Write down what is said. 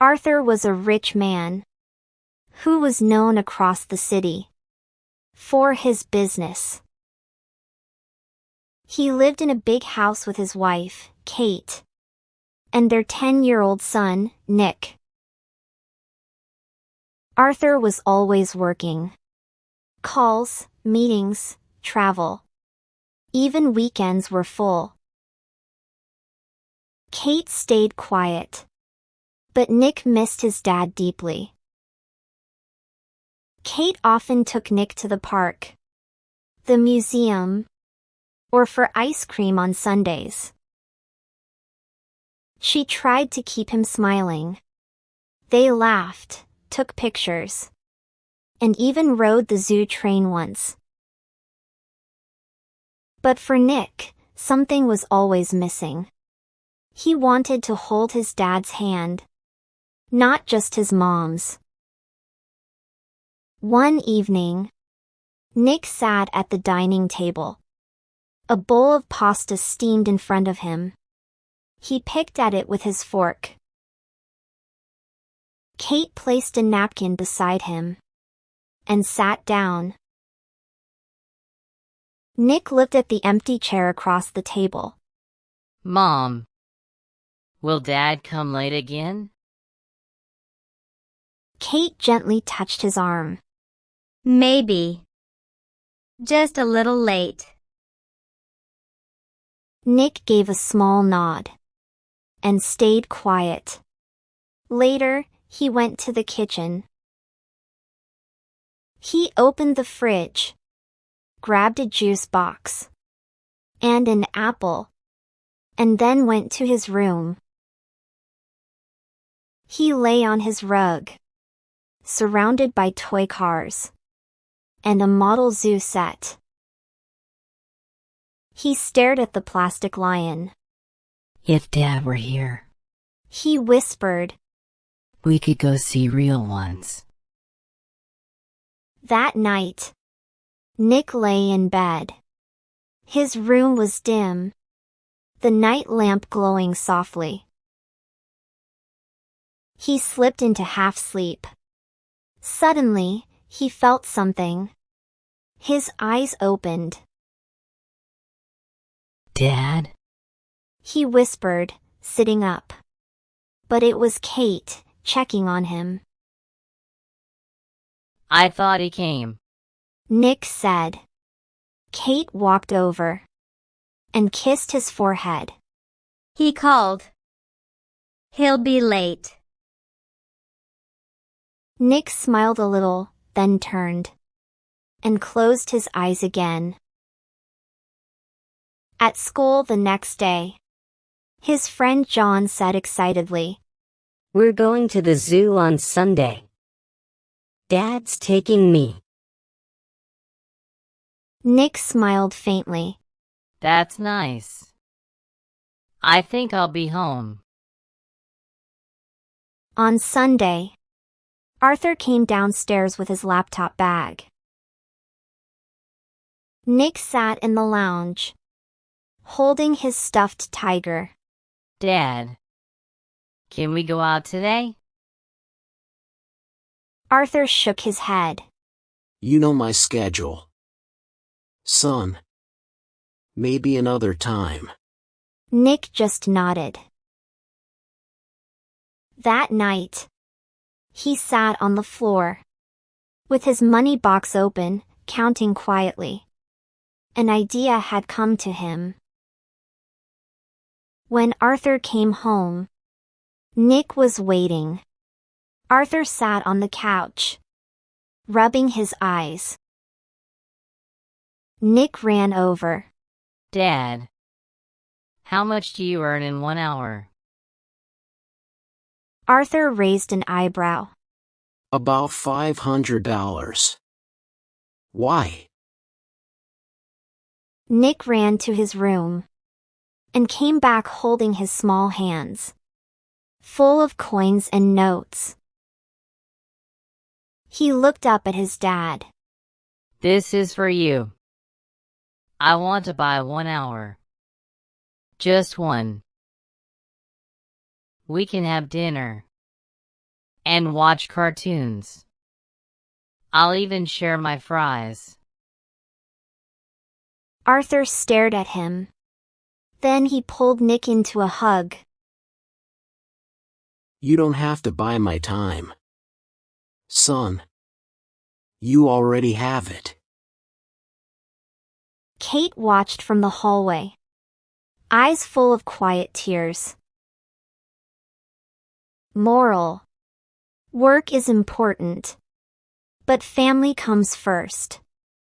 Arthur was a rich man who was known across the city for his business. He lived in a big house with his wife, Kate, and their 10-year-old son, Nick. Arthur was always working. Calls, meetings, travel. Even weekends were full. Kate stayed quiet. But Nick missed his dad deeply. Kate often took Nick to the park, the museum, or for ice cream on Sundays. She tried to keep him smiling. They laughed, took pictures, and even rode the zoo train once. But for Nick, something was always missing. He wanted to hold his dad's hand, not just his mom's. One evening, Nick sat at the dining table. A bowl of pasta steamed in front of him. He picked at it with his fork. Kate placed a napkin beside him and sat down. Nick looked at the empty chair across the table. Mom, will Dad come late again? Kate gently touched his arm. Maybe. Just a little late. Nick gave a small nod and stayed quiet. Later, he went to the kitchen. He opened the fridge, grabbed a juice box and an apple, and then went to his room. He lay on his rug, surrounded by toy cars and a model zoo set. He stared at the plastic lion. If Dad were here, He whispered. we could go see real ones. That night, Nick lay in bed. His room was dim, the night lamp glowing softly. He slipped into half sleep. Suddenly, he felt something. His eyes opened. Dad? He whispered, sitting up. But it was Kate, checking on him. I thought he came. Nick said. Kate walked over and kissed his forehead. He called. He'll be late. Nick smiled a little, then turned and closed his eyes again. At school the next day, his friend John said excitedly, We're going to the zoo on Sunday. Dad's taking me. Nick smiled faintly. That's nice. I think I'll be home. On Sunday, Arthur came downstairs with his laptop bag. Nick sat in the lounge, holding his stuffed tiger. Dad, can we go out today? Arthur shook his head. You know my schedule. Son. Maybe another time. Nick just nodded. That night, he sat on the floor, with his money box open, counting quietly. An idea had come to him. When Arthur came home, Nick was waiting. Arthur sat on the couch, rubbing his eyes. Nick ran over. Dad, how much do you earn in 1 hour? Arthur raised an eyebrow. About $500. Why? Nick ran to his room and came back holding his small hands, full of coins and notes. He looked up at his dad. This is for you. I want to buy 1 hour. Just one. We can have dinner. and watch cartoons. I'll even share my fries. Arthur stared at him. Then he pulled Nick into a hug. You don't have to buy my time. Son. You already have it. Kate watched from the hallway, eyes full of quiet tears. Moral: work is important, but family comes first.